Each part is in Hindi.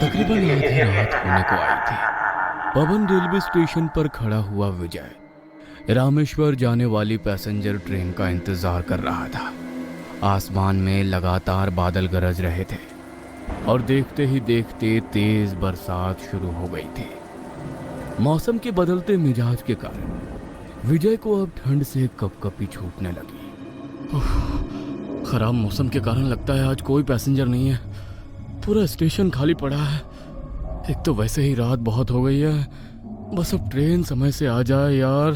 तकरीबन आधी रात होने को आई थी। पवन रेलवे स्टेशन पर खड़ा हुआ विजय रामेश्वर जाने वाली पैसेंजर ट्रेन का इंतजार कर रहा था। आसमान में लगातार बादल गरज रहे थे और देखते ही देखते तेज बरसात शुरू हो गई थी। मौसम के बदलते मिजाज के कारण विजय को अब ठंड से कपकपी छूटने लगी। खराब मौसम के कारण लगता है आज कोई पैसेंजर नहीं है। पूरा स्टेशन खाली पड़ा है। एक तो वैसे ही रात बहुत हो गई है, बस अब ट्रेन समय से आ जाए यार।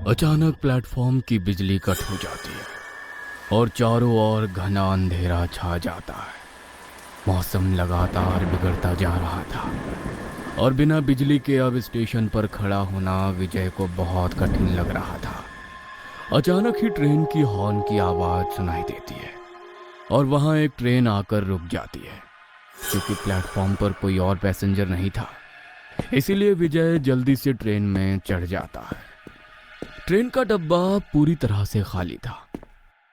अचानक प्लेटफॉर्म की बिजली कट हो जाती है और चारों ओर घना अंधेरा छा जाता है। मौसम लगातार बिगड़ता जा रहा था और बिना बिजली के अब स्टेशन पर खड़ा होना विजय को बहुत कठिन लग रहा था। अचानक ही ट्रेन की हॉर्न की आवाज सुनाई देती है और वहां एक ट्रेन आकर रुक जाती है। क्योंकि प्लेटफॉर्म पर कोई और पैसेंजर नहीं था, इसीलिए विजय जल्दी से ट्रेन में चढ़ जाता है। ट्रेन का डब्बा पूरी तरह से खाली था।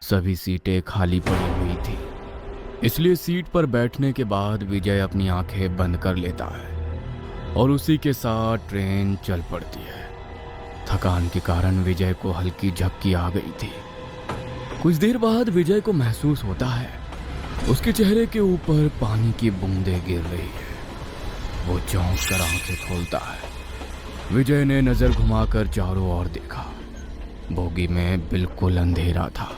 सभी सीटें खाली पड़ी हुई थी, इसलिए सीट पर बैठने के बाद विजय अपनी आंखें बंद कर लेता है और उसी के साथ ट्रेन चल पड़ती है। थकान के कारण विजय को हल्की झपकी आ गई थी। कुछ देर बाद विजय को महसूस होता है उसके चेहरे के ऊपर पानी की बूंदें गिर रही है। वो चौंक कर आंखें खोलता है। विजय ने नजर घुमाकर चारों ओर देखा। बोगी में बिल्कुल अंधेरा था।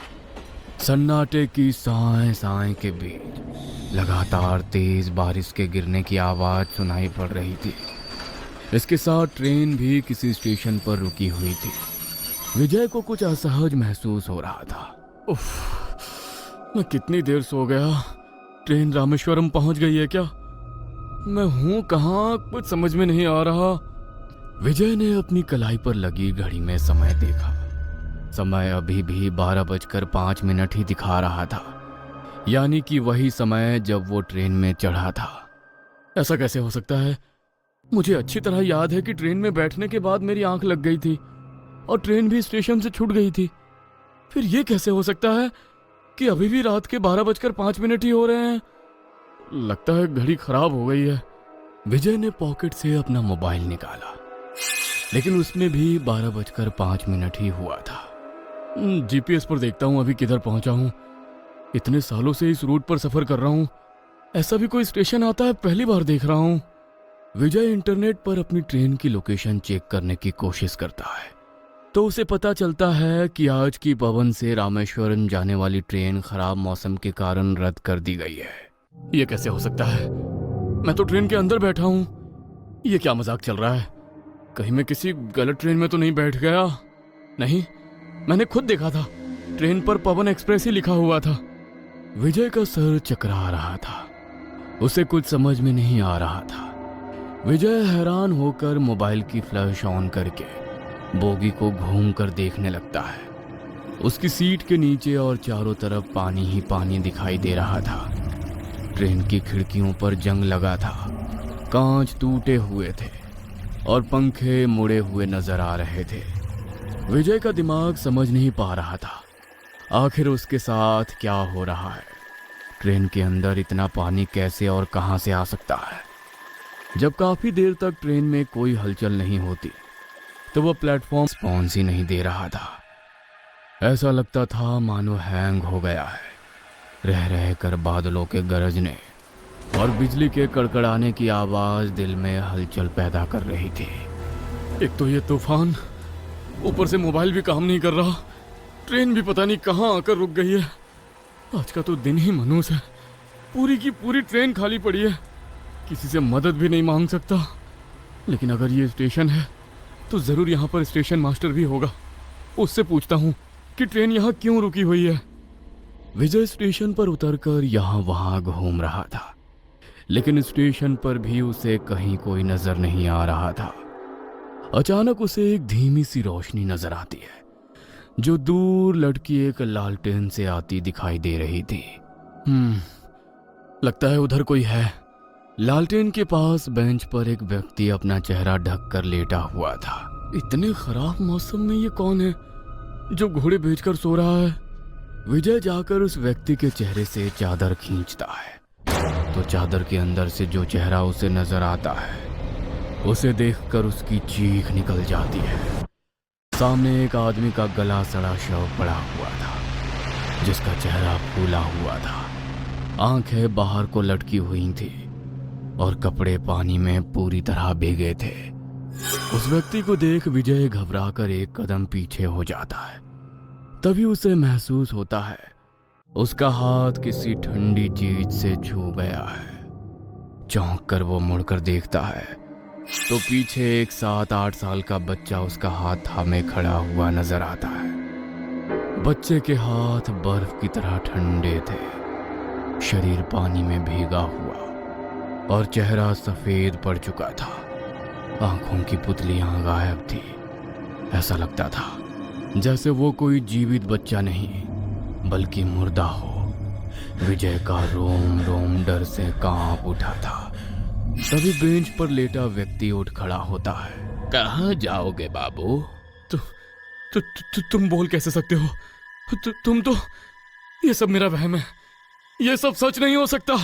सन्नाटे की साएं साएं के बीच लगातार तेज बारिश के गिरने की आवाज सुनाई पड़ रही थी। इसके साथ ट्रेन भी किसी स्टेशन पर रुकी हुई थी। विजय को कुछ असहज महसूस हो रहा था। उफ, मैं कितनी देर सो गया। ट्रेन रामेश्वरम पहुंच गई है क्या? मैं हूं कहां, कुछ समझ में नहीं आ रहा। विजय ने अपनी कलाई पर लगी घड़ी में समय देखा। समय अभी भी 12:05 ही दिखा रहा था, यानी कि वही समय जब वो ट्रेन में चढ़ा था। ऐसा कैसे हो सकता है? मुझे अच्छी तरह याद है कि ट्रेन में बैठने के बाद मेरी आंख लग गई थी और ट्रेन भी स्टेशन से छूट गई थी। फिर ये कैसे हो सकता है कि अभी भी रात के 12:05 ही हो रहे हैं? लगता है घड़ी खराब हो गई है। विजय ने पॉकेट से अपना मोबाइल निकाला, लेकिन उसमें भी 12:05 ही हुआ था। जीपीएस पर देखता हूँ अभी किधर पहुंचा हूँ। इतने सालों से इस रूट पर सफर कर रहा हूँ, ऐसा भी कोई स्टेशन आता है पहली बार देख रहा हूँ। विजय इंटरनेट पर अपनी ट्रेन की लोकेशन चेक करने की कोशिश करता है तो उसे पता चलता है कि आज की पवन से रामेश्वरम जाने वाली ट्रेन खराब मौसम के कारण रद्द कर दी गई है। यह कैसे हो सकता है? मैं तो ट्रेन के अंदर बैठा हूं। यह क्या मजाक चल रहा है? कहीं मैं किसी गलत ट्रेन में तो नहीं बैठ गया? नहीं, मैंने खुद देखा था, ट्रेन पर पवन एक्सप्रेस ही लिखा हुआ था। विजय का सर चकरा रहा था। उसे कुछ समझ में नहीं आ रहा था। विजय हैरान होकर मोबाइल की फ्लैश ऑन करके बोगी को घूम कर देखने लगता है। उसकी सीट के नीचे और चारों तरफ पानी ही पानी दिखाई दे रहा था। ट्रेन की खिड़कियों पर जंग लगा था, कांच टूटे हुए थे और पंखे मुड़े हुए नजर आ रहे थे। विजय का दिमाग समझ नहीं पा रहा था आखिर उसके साथ क्या हो रहा है। ट्रेन के अंदर इतना पानी कैसे और कहां से आ सकता है? जब काफी देर तक ट्रेन में कोई हलचल नहीं होती तो वह प्लेटफॉर्म रिस्पॉन्स ही नहीं दे रहा था। ऐसा लगता था मानो हैंग हो गया है। रह रह कर बादलों के गरजने और बिजली के कड़कड़ाने की आवाज दिल में हलचल पैदा कर रही थी। एक तो ये तूफान, ऊपर से मोबाइल भी काम नहीं कर रहा। ट्रेन भी पता नहीं कहाँ आकर रुक गई है। आज का तो दिन ही मनहूस है। पूरी की पूरी ट्रेन खाली पड़ी है। किसी से मदद भी नहीं मांग सकता। लेकिन अगर ये स्टेशन है तो जरूर यहाँ पर स्टेशन मास्टर भी होगा। उससे पूछता हूँ कि ट्रेन यहाँ क्यों रुकी हुई है। विजय स्टेशन पर उतरकर यहाँ वहाँ घूम रहा था, लेकिन स्टेशन पर भी उसे कहीं कोई नजर नहीं आ रहा था। अचानक उसे एक धीमी सी रोशनी नजर आती है जो दूर लटकी एक लालटेन से आती दिखाई दे रही थी। लगता है उधर कोई है। लालटेन के पास बेंच पर एक व्यक्ति अपना चेहरा ढककर लेटा हुआ था। इतने खराब मौसम में ये कौन है जो घोड़े बेचकर सो रहा है? विजय जाकर उस व्यक्ति के चेहरे से चादर खींचता है तो चादर के अंदर से जो चेहरा उसे नजर आता है उसे देखकर उसकी चीख निकल जाती है। सामने एक आदमी का गला सड़ा शव पड़ा हुआ था, जिसका चेहरा फूला हुआ था, आंखें बाहर को लटकी हुई थी और कपड़े पानी में पूरी तरह भीगे थे। उस व्यक्ति को देख विजय घबराकर एक कदम पीछे हो जाता है। तभी उसे महसूस होता है उसका हाथ किसी ठंडी चीज से छू गया है। चौंक कर वो मुड़कर देखता है तो पीछे एक 7-8 साल का बच्चा उसका हाथ थामे खड़ा हुआ नजर आता है। बच्चे के हाथ बर्फ की तरह ठंडे थे, शरीर पानी में भीगा हुआ और चेहरा सफेद पड़ चुका था। आंखों की पुतलियां गायब थी। ऐसा लगता था जैसे वो कोई जीवित बच्चा नहीं बल्कि मुर्दा हो। विजय का रोम रोम डर से कांप उठा था। तभी बेंच पर लेटा व्यक्ति उठ खड़ा होता है। कहाँ जाओगे बाबू? तुम बोल कैसे सकते हो? तुम तो, ये सब मेरा वहम है, ये सब सच नहीं हो सकता।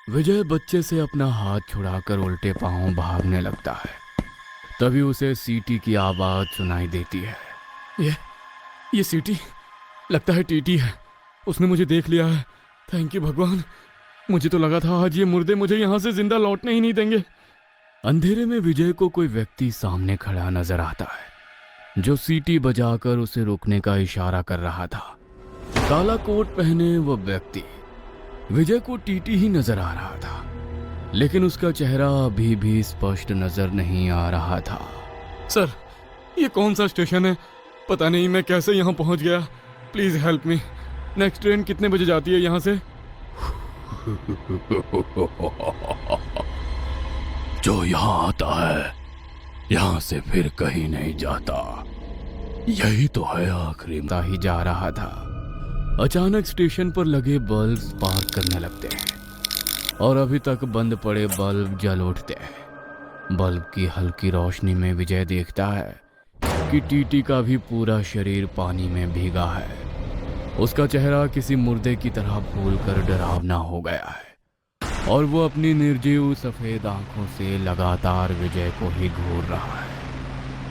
विजय बच्चे से अपना हाथ छुड़ाकर उल्टे पांव भागने लगता है। तभी उसे सीटी की आवाज सुनाई देती है। ये सीटी, लगता है टीटी है। उसने मुझे देख लिया है। थैंक यू भगवान, मुझे तो लगा था आज ये मुर्दे मुझे यहाँ से जिंदा लौटने ही नहीं देंगे। अंधेरे में विजय को कोई व्यक्ति सामने खड़ा नजर आता है, जो सीटी बजाकर उसे रुकने का इशारा कर रहा था। काला कोट पहने वो व्यक्ति विजय को टीटी ही नजर आ रहा था, लेकिन उसका चेहरा अभी भी स्पष्ट नजर नहीं आ रहा था। सर, ये कौन सा स्टेशन है? पता नहीं मैं कैसे यहाँ पहुँच गया। Please help me. Next train कितने बजे जाती है यहाँ से? जो यहाँ आता है यहाँ से फिर कहीं नहीं जाता। यही तो है आखिरी ही जा रहा था। अचानक स्टेशन पर लगे बल्ब स्पार्क करने लगते हैं और अभी तक बंद पड़े बल्ब जल उठते हैं। बल्ब की हल्की रोशनी में विजय देखता है कि टीटी का भी पूरा शरीर पानी में भीगा है। उसका चेहरा किसी मुर्दे की तरह फूलकर डरावना हो गया है और वो अपनी निर्जीव सफेद आंखों से लगातार विजय को ही घूर रहा है।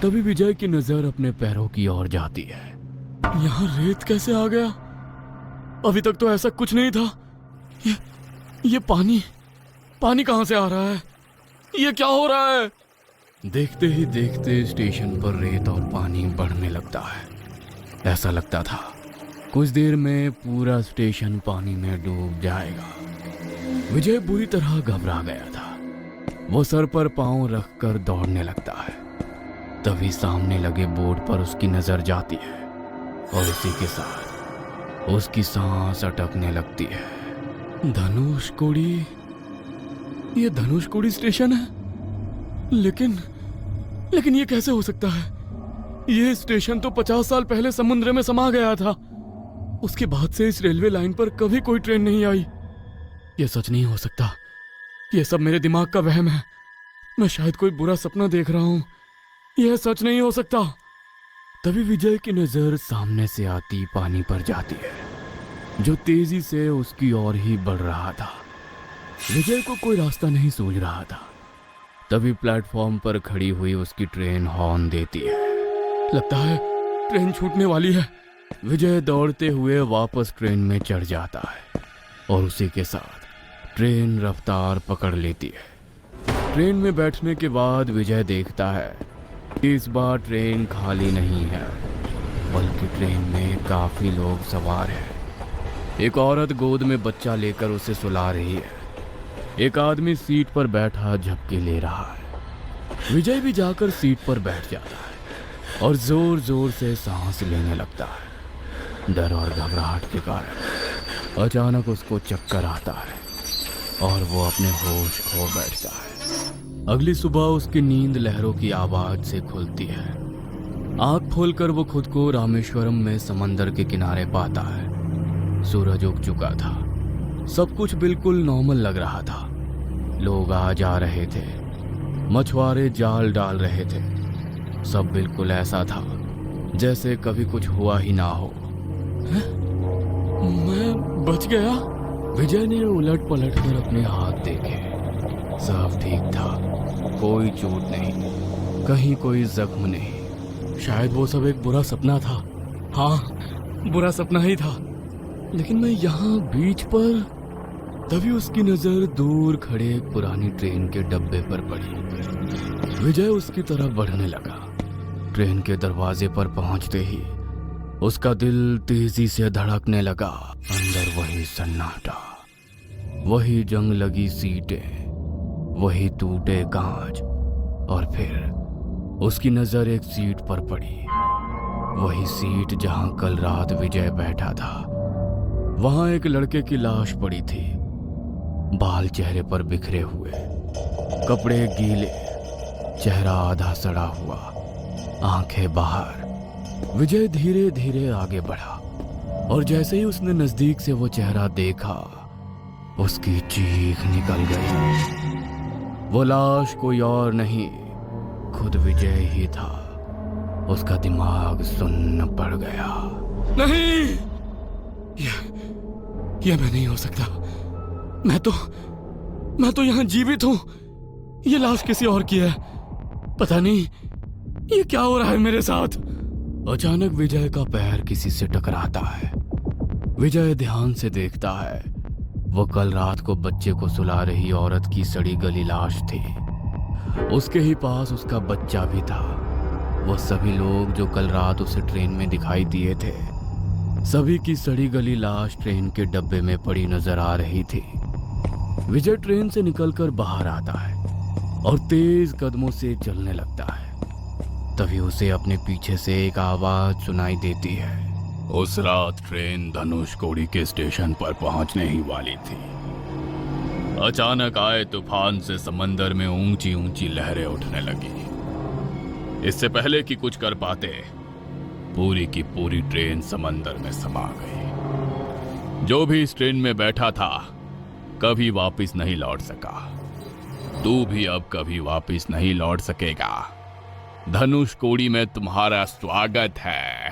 तभी विजय की नजर अपने पैरों की ओर जाती है। यहाँ रेत कैसे आ गया? अभी तक तो ऐसा कुछ नहीं था। ये पानी कहाँ से आ रहा है? ये क्या हो रहा है? देखते ही देखते स्टेशन पर रेत और पानी बढ़ने लगता है। ऐसा लगता था कुछ देर में पूरा स्टेशन पानी में डूब जाएगा। विजय बुरी तरह घबरा गया था। वो सर पर पांव रखकर दौड़ने लगता है। तभी सामने लगे बोर्ड पर उसकी नजर जाती है और इसी के साथ उसकी सांस अटकने लगती है। धनुषकोडी, ये धनुषकोडी स्टेशन है। लेकिन ये कैसे हो सकता है? ये स्टेशन तो 50 साल पहले समुद्र में समा गया था। उसके बाद से इस रेलवे लाइन पर कभी कोई ट्रेन नहीं आई। यह सच नहीं हो सकता। यह सब मेरे दिमाग का वहम है। मैं शायद कोई बुरा सपना देख रहा हूं। यह सच नहीं हो सकता। तभी विजय की नजर सामने से आती पानी पर जाती है, जो तेजी से उसकी ओर ही बढ़ रहा था। विजय को कोई रास्ता नहीं सूझ रहा था। तभी प्लेटफॉर्म पर खड़ी हुई उसकी ट्रेन हॉर्न देती है। लगता है ट्रेन छूटने वाली है। विजय दौड़ते हुए वापस ट्रेन में चढ़ जाता है और उसी के साथ ट्रेन रफ्तार पकड़ लेती है। ट्रेन में बैठने के बाद विजय देखता है कि इस बार ट्रेन खाली नहीं है, बल्कि ट्रेन में काफी लोग सवार हैं। एक औरत गोद में बच्चा लेकर उसे सुला रही है। एक आदमी सीट पर बैठा झपकी ले रहा है। विजय भी जाकर सीट पर बैठ जाता है और जोर जोर से सांस लेने लगता है। डर और घबराहट के कारण अचानक उसको चक्कर आता है और वो अपने होश खो बैठता है। अगली सुबह उसकी नींद लहरों की आवाज से खुलती है। आंख खोलकर वो खुद को रामेश्वरम में समंदर के किनारे पाता है। सूरज उग चुका था। सब कुछ बिल्कुल नॉर्मल लग रहा था। लोग आ जा रहे थे, मछुआरे जाल डाल रहे थे। सब बिल्कुल ऐसा था जैसे कभी कुछ हुआ ही ना हो। मैं बच गया? विजय ने उलट पलट कर अपने हाथ देखे। सब ठीक था, कोई चोट नहीं, कहीं कोई जख्म नहीं। शायद वो सब एक बुरा सपना था। हाँ, बुरा सपना ही था। लेकिन मैं यहाँ बीच पर, तभी उसकी नजर दूर खड़े एक पुरानी ट्रेन के डब्बे पर पड़ी। विजय उसकी तरफ बढ़ने लगा। ट्रेन के दरवाजे पर पहुंचते ही उसका दिल तेजी से धड़कने लगा। अंदर वही सन्नाटा, वही जंग लगी सीटें, वही टूटे कांच, और फिर उसकी नजर एक सीट पर पड़ी। वही सीट जहां कल रात विजय बैठा था। वहां एक लड़के की लाश पड़ी थी, बाल चेहरे पर बिखरे हुए, कपड़े गीले, चेहरा आधा सड़ा हुआ, आंखें बाहर। विजय धीरे धीरे आगे बढ़ा और जैसे ही उसने नजदीक से वो चेहरा देखा, उसकी चीख निकल गई। वो लाश कोई और नहीं, खुद विजय ही था। उसका दिमाग सुन्न पड़ गया। नहीं, यह मैं नहीं हो सकता। मैं तो यहां जीवित हूं। ये लाश किसी और की है। पता नहीं ये क्या हो रहा है मेरे साथ। अचानक विजय का पैर किसी से टकराता है। विजय ध्यान से देखता है। वो कल रात को बच्चे को सुला रही औरत की सड़ी गली लाश थी। उसके ही पास उसका बच्चा भी था। वो सभी लोग जो कल रात उसे ट्रेन में दिखाई दिए थे, सभी की सड़ी गली लाश ट्रेन के डब्बे में पड़ी नजर आ रही थी। विजय ट्रेन से निकलकर बाहर आता है और तेज कदमों से चलने लगता है। तभी उसे अपने पीछे से एक आवाज सुनाई देती है। उस रात ट्रेन धनुषकोडी के स्टेशन पर पहुंचने ही वाली थी। अचानक आए तूफान से समंदर में ऊंची ऊंची लहरें उठने लगी। इससे पहले कि कुछ कर पाते, पूरी की पूरी ट्रेन समंदर में समा गई। जो भी इस ट्रेन में बैठा था कभी वापस नहीं लौट सका। तू भी अब कभी वापस नहीं लौट सकेगा। धनुषकोडी में तुम्हारा स्वागत है।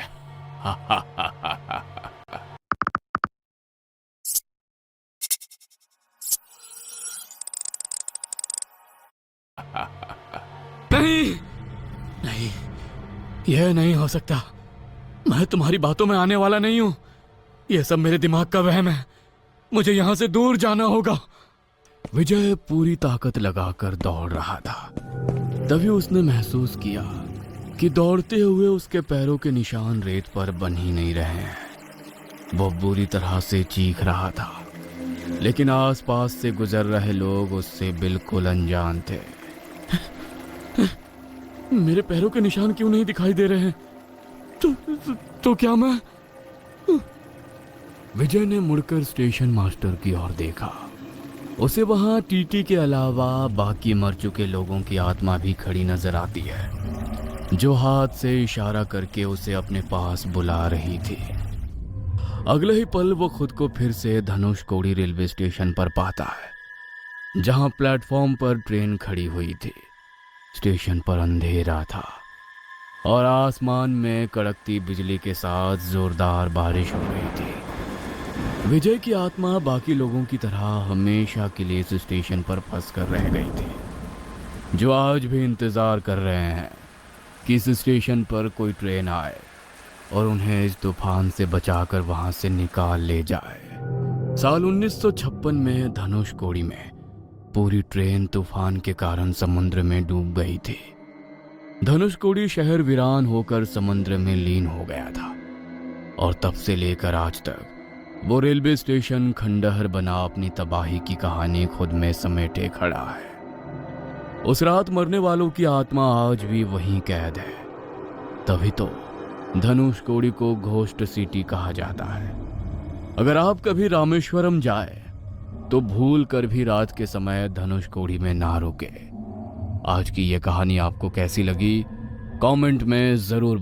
नहीं, नहीं, यह नहीं हो सकता। मैं तुम्हारी बातों में आने वाला नहीं हूं। यह सब मेरे दिमाग का वहम है। मुझे यहां से दूर जाना होगा। विजय पूरी ताकत लगाकर दौड़ रहा था। तभी उसने महसूस किया कि दौड़ते हुए उसके पैरों के निशान रेत पर बन ही नहीं रहे हैं। वो बुरी तरह से चीख रहा था, लेकिन आसपास से गुजर रहे लोग उससे बिल्कुल अनजान थे। मेरे पैरों के निशान क्यों नहीं दिखाई दे रहे हैं? तो क्या मैं? विजय ने मुड़कर स्टेशन मास्टर की ओर देखा। उसे वहां टीटी के अलावा बाकी मर चुके लोगों की आत्मा भी खड़ी नजर आती है, जो हाथ से इशारा करके उसे अपने पास बुला रही थी। अगले ही पल वो खुद को फिर से धनुषकोडी रेलवे स्टेशन पर पाता है, जहां प्लेटफॉर्म पर ट्रेन खड़ी हुई थी। स्टेशन पर अंधेरा था और आसमान में कड़कती बिजली के साथ जोरदार बारिश हो रही थी। विजय की आत्मा बाकी लोगों की तरह हमेशा के लिए इस स्टेशन पर फंस कर रह गई थी, जो आज भी इंतजार कर रहे हैं कि इस स्टेशन पर कोई ट्रेन आए और उन्हें इस तूफान से बचाकर वहां से निकाल ले जाए। साल 1956 में धनुषकोडी में पूरी ट्रेन तूफान के कारण समुद्र में डूब गई थी। धनुषकोडी शहर वीरान होकर समुद्र में लीन हो गया था और तब से लेकर आज तक वो रेलवे स्टेशन खंडहर बना अपनी तबाही की कहानी खुद में समेटे खड़ा है। उस रात मरने वालों की आत्मा आज भी वहीं कैद है। तभी तो धनुषकोडी को घोस्ट सिटी कहा जाता है। अगर आप कभी रामेश्वरम जाए तो भूल कर भी रात के समय धनुषकोडी में ना रुके। आज की ये कहानी आपको कैसी लगी, कमेंट में जरूर